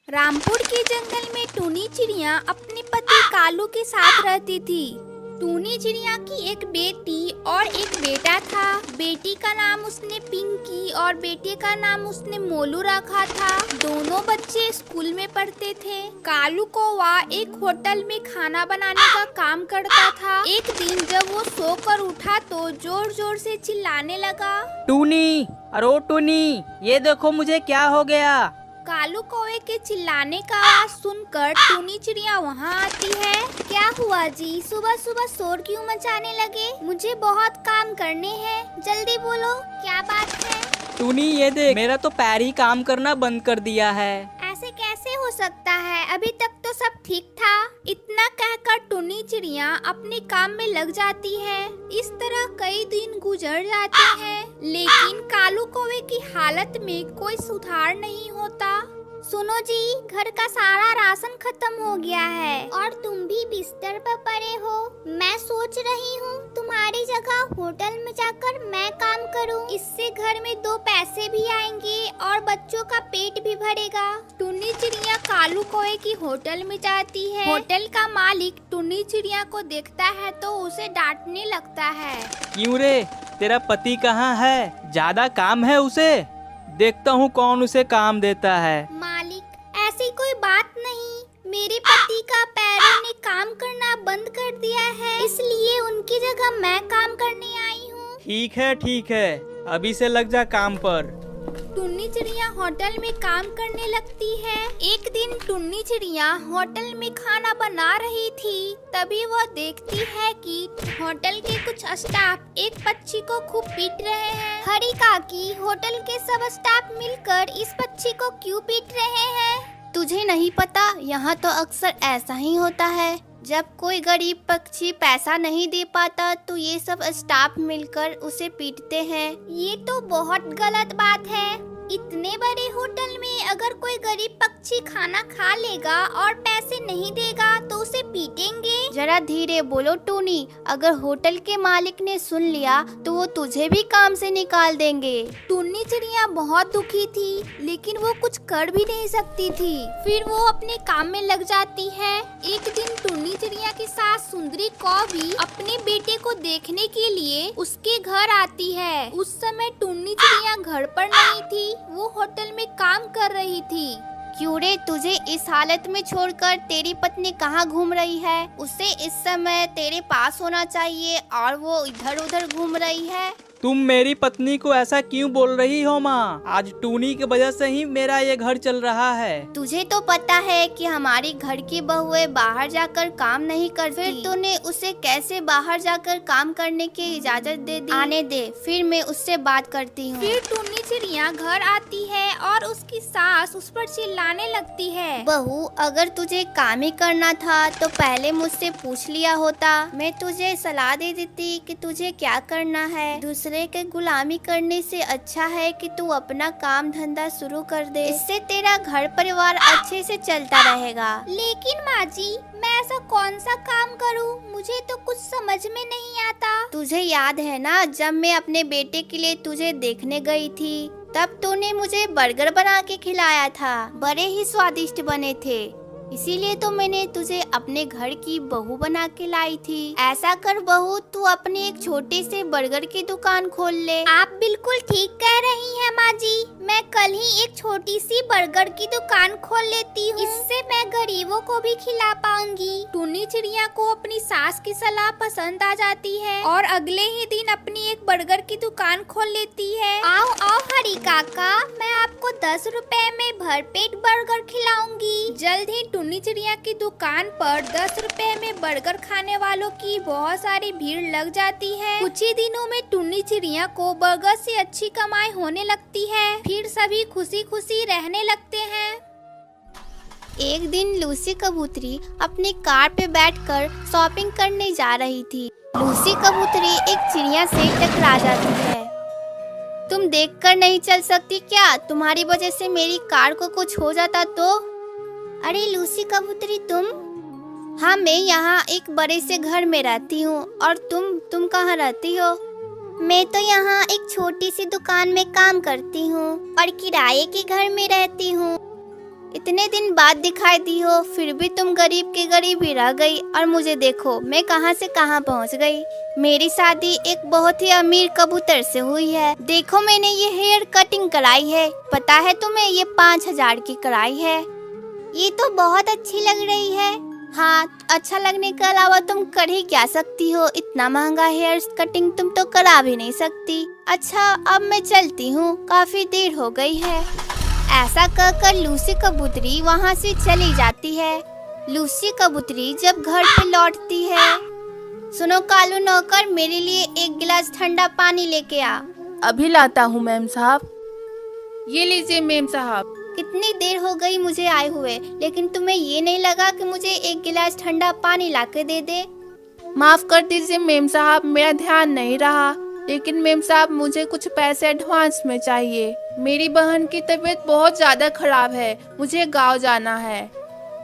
रामपुर के जंगल में टूनी चिड़िया अपने पति कालू के साथ रहती थी। टूनी चिड़िया की एक बेटी और एक बेटा था। बेटी का नाम उसने पिंकी और बेटे का नाम उसने मोलू रखा था। दोनों बच्चे स्कूल में पढ़ते थे। कालू कौवा एक होटल में खाना बनाने का काम करता था। एक दिन जब वो सोकर उठा तो जोर जोर से चिल्लाने लगा, टूनी, अरे ओ टूनी, ये देखो मुझे क्या हो गया। कालू कौवे के चिल्लाने का आवाज सुनकर टूनी चिड़िया वहाँ आती है। क्या हुआ जी, सुबह सुबह शोर क्यों मचाने लगे? मुझे बहुत काम करने हैं, जल्दी बोलो क्या बात है? टूनी ये देख, मेरा तो पैर ही काम करना बंद कर दिया है। ऐसे कैसे हो सकता है? अभी तक तो सब ठीक था। इतना कहकर टूनी चिड़िया अपने काम में लग जाती है। इस तरह कई दिन गुजर जाते हैं, लेकिन कालू कौवे की हालत में कोई सुधार नहीं होता। सुनो जी, घर का सारा राशन खत्म हो गया है और तुम भी बिस्तर पर पड़े हो। मैं सोच रही हूँ तुम्हारी जगह होटल में जाकर मैं काम करूँ। इससे घर में दो पैसे भी आएंगे और बच्चों का पेट भी भरेगा। टूनी चिड़िया कालू कौवे की होटल में जाती है। होटल का मालिक टूनी चिड़िया को देखता है तो उसे डांटने लगता है। क्यों रे, तेरा पति कहाँ है? ज्यादा काम है उसे? देखता हूँ कौन उसे काम देता है। मालिक, ऐसी कोई बात नहीं। मेरे पति का पैरों ने काम करना बंद कर दिया है, इसलिए उनकी जगह मैं काम करने आई हूँ। ठीक है, अभी से लग जा काम पर। टुन्नी चिड़िया होटल में काम करने लगती है। एक दिन टुन्नी चिड़िया होटल में खाना बना रही थी, तभी वह देखती है कि होटल के कुछ स्टाफ एक पक्षी को खूब पीट रहे हैं। हरी काकी, होटल के सब स्टाफ मिलकर इस पक्षी को क्यों पीट रहे हैं? तुझे नहीं पता, यहाँ तो अक्सर ऐसा ही होता है। जब कोई गरीब पक्षी पैसा नहीं दे पाता तो ये सब स्टाफ मिलकर उसे पीटते हैं। ये तो बहुत गलत बात है। इतने बड़े होटल में अगर कोई गरीब पक्षी खाना खा लेगा और पैसे नहीं देगा तो उसे पीटेंगे। जरा धीरे बोलो टूनी, अगर होटल के मालिक ने सुन लिया तो वो तुझे भी काम से निकाल देंगे। टूनी चिड़िया बहुत दुखी थी, लेकिन वो कुछ कर भी नहीं सकती थी। फिर वो अपने काम में लग जाती है। एक दिन टूनी चिड़िया की सास सुंदरी कौवी अपने बेटे को देखने के लिए उसके घर आती है। उस समय टूनी चिड़िया घर पर नहीं थी, वो होटल में काम कर रही थी। क्यों रे, तुझे इस हालत में छोड़कर तेरी पत्नी कहाँ घूम रही है? उसे इस समय तेरे पास होना चाहिए और वो इधर उधर घूम रही है। तुम मेरी पत्नी को ऐसा क्यों बोल रही हो माँ? आज टूनी की वजह से ही मेरा ये घर चल रहा है। तुझे तो पता है कि हमारी घर की बहुएं बाहर जाकर काम नहीं करती। फिर तूने उसे कैसे बाहर जाकर काम करने की इजाजत दे दी? आने दे, फिर मैं उससे बात करती हूँ। फिर टूनी चिड़िया घर आती है और उसकी सास उस पर चिल्लाने लगती है। बहू, अगर तुझे काम ही करना था तो पहले मुझसे पूछ लिया होता। मैं तुझे सलाह दे देती कि तुझे क्या करना है। दूसरे के गुलामी करने से अच्छा है कि तू अपना काम धंधा शुरू कर दे। इससे तेरा घर परिवार अच्छे से चलता रहेगा। लेकिन माँ जी, मैं ऐसा कौन सा काम करूँ? मुझे तो कुछ समझ में नहीं आता। तुझे याद है ना, जब मैं अपने बेटे के लिए तुझे देखने गई थी तब तूने मुझे बर्गर बना के खिलाया था। बड़े ही स्वादिष्ट बने थे, इसीलिए तो मैंने तुझे अपने घर की बहू बना के लाई थी। ऐसा कर बहू, तू अपनी एक छोटे से बर्गर की दुकान खोल ले। आप बिल्कुल ठीक कह रही हैं माँ जी, मैं कल ही एक छोटी सी बर्गर की दुकान खोल लेती हूँ। इससे मैं गरीबों को भी खिला पाऊंगी। टूनी चिड़िया को अपनी सास की सलाह पसंद आ जाती है और अगले ही दिन अपनी एक बर्गर की दुकान खोल लेती है। आओ आओ हरी काका, मैं आपको 10 रुपए में भरपेट बर्गर खिलाऊंगी। जल्द ही टूनी चिड़िया की दुकान पर 10 रुपए में बर्गर खाने वालों की बहुत सारी भीड़ लग जाती है। कुछ ही दिनों में टूनी चिड़िया को बर्गर से अच्छी कमाई होने लगती है। फिर सभी खुशी खुशी रहने लगते हैं। एक दिन लूसी कबूतरी अपनी कार पे बैठकर शॉपिंग करने जा रही थी। लूसी कबूतरी एक चिड़िया से टकरा जाती है। तुम देखकर नहीं चल सकती क्या? तुम्हारी वजह से मेरी कार को कुछ हो जाता तो? अरे लूसी कबूतरी, तुम? हाँ, मैं यहाँ एक बड़े से घर में रहती हूँ। और तुम कहाँ रहती हो? मैं तो यहाँ एक छोटी सी दुकान में काम करती हूँ और किराए के घर में रहती हूँ। इतने दिन बाद दिखाई दी हो, फिर भी तुम गरीब के गरीब ही रह गई और मुझे देखो मैं कहां से कहां पहुंच गई। मेरी शादी एक बहुत ही अमीर कबूतर से हुई है। देखो मैंने ये हेयर कटिंग कराई है, पता है तुम्हें ये 5,000 की कराई है। ये तो बहुत अच्छी लग रही है। हाँ, अच्छा लगने के अलावा तुम कर ही क्या सकती हो, इतना महंगा हेयर कटिंग तुम तो करा भी नहीं सकती। अच्छा अब मैं चलती हूँ, काफी देर हो गई है। ऐसा कहकर लूसी कबूतरी वहाँ से चली जाती है। लूसी कबूतरी जब घर पे लौटती है, सुनो कालू नौकर, मेरे लिए एक गिलास ठंडा पानी लेके आ। अभी लाता हूँ मेम साहब। ये लीजिए मेम साहब। कितनी देर हो गई मुझे आए हुए, लेकिन तुम्हें ये नहीं लगा कि मुझे एक गिलास ठंडा पानी लाके दे दे? माफ कर दीजिए मेम साहब, मेरा ध्यान नहीं रहा। लेकिन मेम साहब मुझे कुछ पैसे एडवांस में चाहिए। मेरी बहन की तबीयत बहुत ज्यादा खराब है, मुझे गांव जाना है।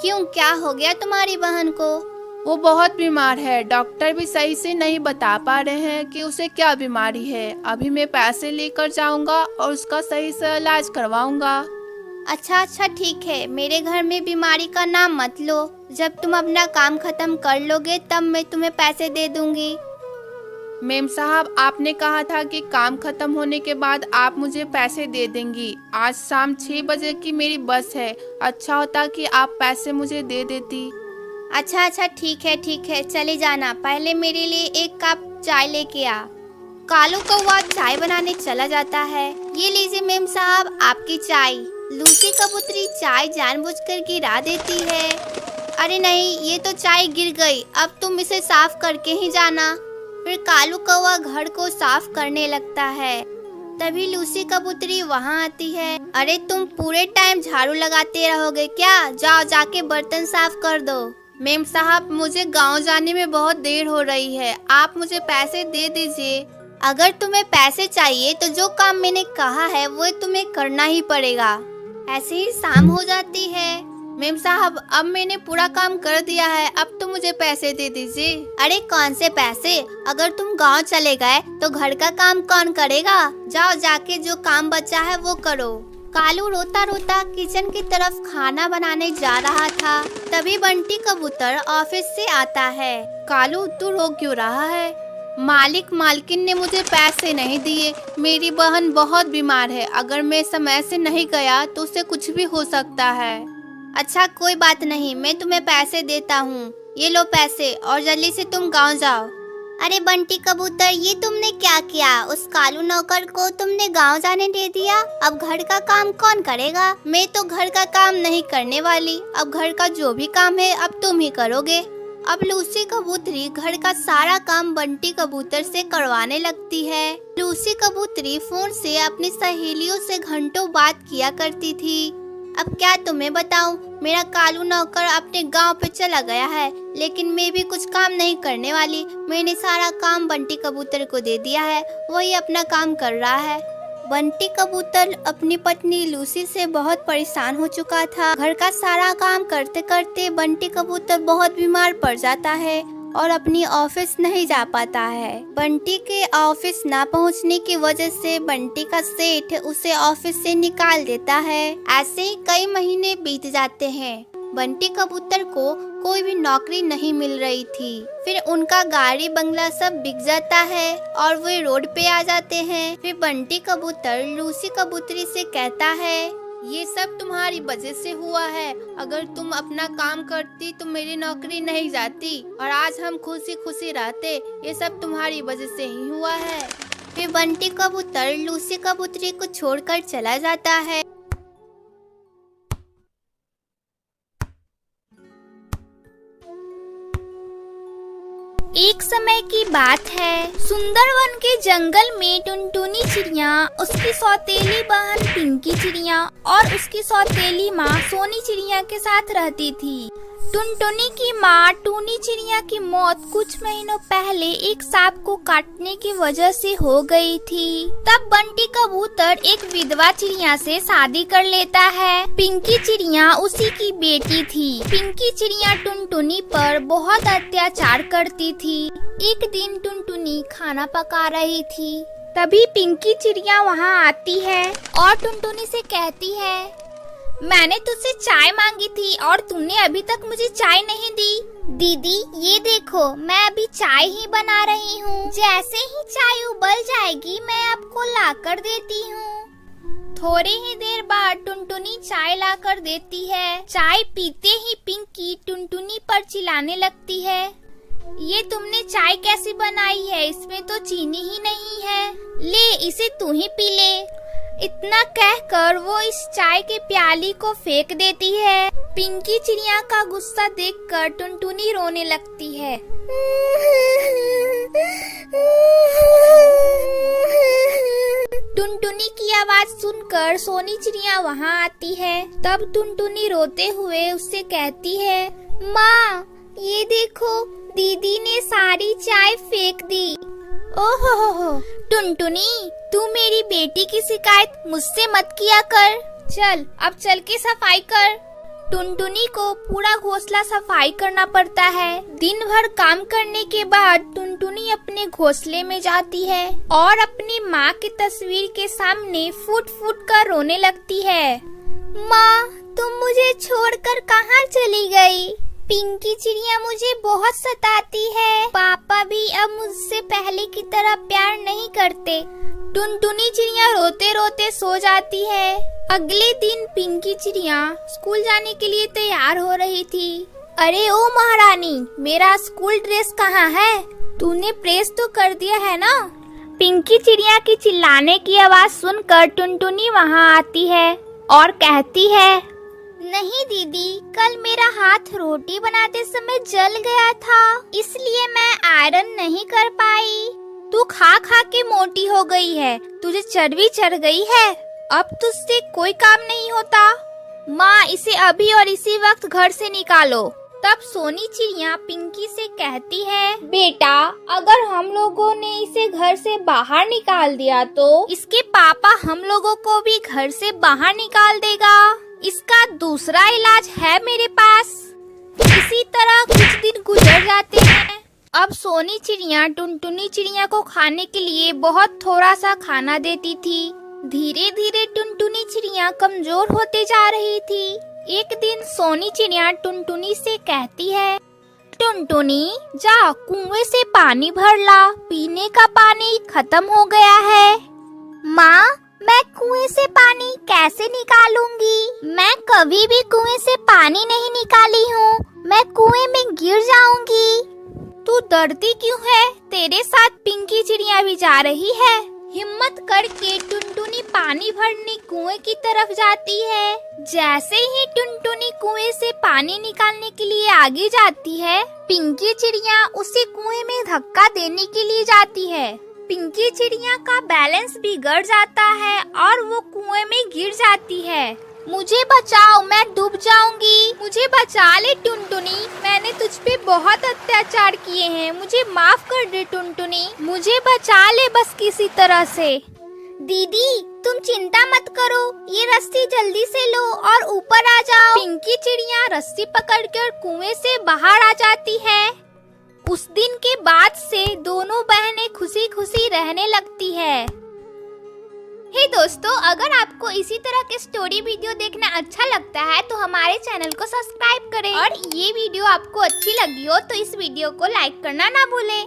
क्यों, क्या हो गया तुम्हारी बहन को? वो बहुत बीमार है, डॉक्टर भी सही से नहीं बता पा रहे हैं कि उसे क्या बीमारी है। अभी मैं पैसे लेकर जाऊंगा और उसका सही से इलाज करवाऊंगा। अच्छा ठीक है, मेरे घर में बीमारी का नाम मत लो। जब तुम अपना काम खत्म कर लोगे तब मैं तुम्हें पैसे दे दूंगी। मेम साहब आपने कहा था कि काम खत्म होने के बाद आप मुझे पैसे दे देंगी। आज शाम 6 बजे की मेरी बस है, अच्छा होता कि आप पैसे मुझे दे देती। अच्छा ठीक है, चले जाना। पहले मेरे लिए एक कप चाय लेके आ। कालू कौवा चाय बनाने चला जाता है। ये लीजिए मेम साहब आपकी चाय। लूसी कबूतरी चाय जानबूझकर गिरा देती है। अरे नहीं, ये तो चाय गिर गई, अब तुम इसे साफ करके ही जाना। फिर कालू कौवा घर को साफ करने लगता है। तभी लूसी कबूतरी वहाँ आती है। अरे तुम पूरे टाइम झाड़ू लगाते रहोगे क्या? जाओ जाके बर्तन साफ कर दो। मेम साहब मुझे गांव जाने में बहुत देर हो रही है, आप मुझे पैसे दे दीजिए। अगर तुम्हें पैसे चाहिए तो जो काम मैंने कहा है वो तुम्हें करना ही पड़ेगा। ऐसे ही शाम हो जाती है। मेम साहब अब मैंने पूरा काम कर दिया है, अब तो मुझे पैसे दे दीजिए। अरे कौन से पैसे? अगर तुम गांव चले गए तो घर का काम कौन करेगा? जाओ जाके जो काम बचा है वो करो। कालू रोता रोता किचन की तरफ खाना बनाने जा रहा था। तभी बंटी कबूतर ऑफिस से आता है। कालू तू रो क्यों रहा है? मालकिन ने मुझे पैसे नहीं दिए। मेरी बहन बहुत बीमार है, अगर मैं समय से नहीं गया तो उसे कुछ भी हो सकता है। अच्छा कोई बात नहीं, मैं तुम्हें पैसे देता हूँ। ये लो पैसे और जल्दी से तुम गांव जाओ। अरे बंटी कबूतर, ये तुमने क्या किया? उस कालू नौकर को तुमने गांव जाने दे दिया। अब घर का काम कौन करेगा? मैं तो घर का काम नहीं करने वाली। अब घर का जो भी काम है अब तुम ही करोगे। अब लूसी कबूतरी घर का सारा काम बंटी कबूतर से करवाने लगती है। लूसी कबूतरी फोन से अपनी सहेलियों से घंटों बात किया करती थी। अब क्या तुम्हें बताऊं, मेरा कालू नौकर अपने गांव पे चला गया है, लेकिन मैं भी कुछ काम नहीं करने वाली। मैंने सारा काम बंटी कबूतर को दे दिया है, वही अपना काम कर रहा है। बंटी कबूतर अपनी पत्नी लूसी से बहुत परेशान हो चुका था। घर का सारा काम करते करते बंटी कबूतर बहुत बीमार पड़ जाता है और अपनी ऑफिस नहीं जा पाता है। बंटी के ऑफिस ना पहुंचने की वजह से बंटी का सेठ उसे ऑफिस से निकाल देता है। ऐसे ही कई महीने बीत जाते हैं। बंटी कबूतर को कोई भी नौकरी नहीं मिल रही थी। फिर उनका गाड़ी बंगला सब बिक जाता है और वे रोड पे आ जाते हैं। फिर बंटी कबूतर लूसी कबूतरी से कहता है, ये सब तुम्हारी वजह से हुआ है। अगर तुम अपना काम करती तो मेरी नौकरी नहीं जाती और आज हम खुशी खुशी रहते। ये सब तुम्हारी वजह से ही हुआ है। फिर बंटी कबूतर लूसी कबूतरी को छोड़कर चला जाता है। एक समय की बात है, सुंदरवन के जंगल में टुनटुनी चिड़िया, उसकी सौतेली बहन पिंकी चिड़िया और उसकी सौतेली माँ सोनी चिड़िया के साथ रहती थी। टुनटुनी की माँ टूनी चिड़िया की मौत कुछ महीनों पहले एक सांप को काटने की वजह से हो गई थी। तब बंटी कबूतर एक विधवा चिड़िया से शादी कर लेता है। पिंकी चिड़िया उसी की बेटी थी। पिंकी चिड़िया टुनटुनी पर बहुत अत्याचार करती थी। एक दिन टुनटुनी खाना पका रही थी, तभी पिंकी चिड़िया वहाँ आती है और टुनटुनी से कहती है, मैंने तुझसे चाय मांगी थी और तूने अभी तक मुझे चाय नहीं दी। दीदी ये देखो, मैं अभी चाय ही बना रही हूँ। जैसे ही चाय उबल जाएगी मैं आपको लाकर देती हूँ। थोड़ी ही देर बाद टुनटुनी चाय लाकर देती है। चाय पीते ही पिंकी टुनटुनी पर चिल्लाने लगती है, ये तुमने चाय कैसी बनाई है, इसमें तो चीनी ही नहीं है, ले इसे तू ही पी ले। इतना कहकर वो इस चाय के प्याली को फेंक देती है। पिंकी चिड़िया का गुस्सा देखकर टुनटुनी रोने लगती है। टुनटुनी की आवाज सुनकर सोनी चिड़िया वहाँ आती है। तब टुनटुनी रोते हुए उससे कहती है, माँ ये देखो, दीदी ने सारी चाय फेंक दी। ओहो टुनटुनी, तू मेरी बेटी की शिकायत मुझसे मत किया कर। चल अब चल के सफाई कर। टुनटुनी को पूरा घोंसला सफाई करना पड़ता है। दिन भर काम करने के बाद टुनटुनी अपने घोंसले में जाती है और अपनी माँ की तस्वीर के सामने फुट फुट कर रोने लगती है। माँ तुम मुझे छोड़कर कहाँ चली गई? पिंकी चिड़िया मुझे बहुत सताती है। पापा भी अब मुझसे पहले की तरह प्यार नहीं करते। टुनटुनी चिड़िया रोते रोते सो जाती है। अगले दिन पिंकी चिड़िया स्कूल जाने के लिए तैयार हो रही थी। अरे ओ महारानी, मेरा स्कूल ड्रेस कहाँ है? तूने प्रेस तो कर दिया है ना? पिंकी चिड़िया की चिल्लाने की आवाज सुनकर टुनटुनी वहाँ आती है और कहती है, नहीं दीदी, कल मेरा हाथ रोटी बनाते समय जल गया था, इसलिए मैं आयरन नहीं कर पाई। तू खा खा के मोटी हो गई है, तुझे चर्बी चढ़ गई है, अब तुझसे कोई काम नहीं होता। माँ इसे अभी और इसी वक्त घर से निकालो। तब सोनी चिड़िया पिंकी से कहती है, बेटा अगर हम लोगों ने इसे घर से बाहर निकाल दिया तो इसके पापा हम लोगों को भी घर से बाहर निकाल देगा। इसका दूसरा इलाज है मेरे पास। इसी तरह कुछ दिन गुजर जाते हैं। अब सोनी चिड़िया टुनटुनी चिड़िया को खाने के लिए बहुत थोड़ा सा खाना देती थी। धीरे धीरे टुनटुनी चिड़िया कमजोर होते जा रही थी। एक दिन सोनी चिड़िया टुनटुनी से कहती है, टुनटुनी जा कुएं से पानी भर ला, पीने का पानी खत्म हो गया है। माँ मैं कुएं से पानी कैसे निकालूंगी? मैं कभी भी कुएं से पानी नहीं निकाली हूँ, मैं कुएं में गिर जाऊंगी। तू डरती क्यों है? तेरे साथ पिंकी चिड़िया भी जा रही है। हिम्मत करके टुनटुनी पानी भरने कुएं की तरफ जाती है। जैसे ही टुनटुनी कुएं से पानी निकालने के लिए आगे जाती है, पिंकी चिड़िया उसे कुएं में धक्का देने के लिए जाती है। पिंकी चिड़िया का बैलेंस बिगड़ जाता है और वो कुएं में गिर जाती है। मुझे बचाओ, मैं डूब जाऊंगी। मुझे बचा ले टुनटुनी, मैंने तुझ पे बहुत अत्याचार किए हैं, मुझे माफ कर दे टुनटुनी, मुझे बचा ले बस किसी तरह से। दीदी तुम चिंता मत करो, ये रस्सी जल्दी से लो और ऊपर आ जाओ। पिंकी चिड़िया रस्सी पकड़कर कुएं से बाहर आ जाती है। उस दिन के बाद से दोनों बहनें खुशी खुशी रहने लगती है। हे दोस्तों, अगर आपको इसी तरह के स्टोरी वीडियो देखना अच्छा लगता है तो हमारे चैनल को सब्सक्राइब करें और ये वीडियो आपको अच्छी लगी हो तो इस वीडियो को लाइक करना ना भूलें।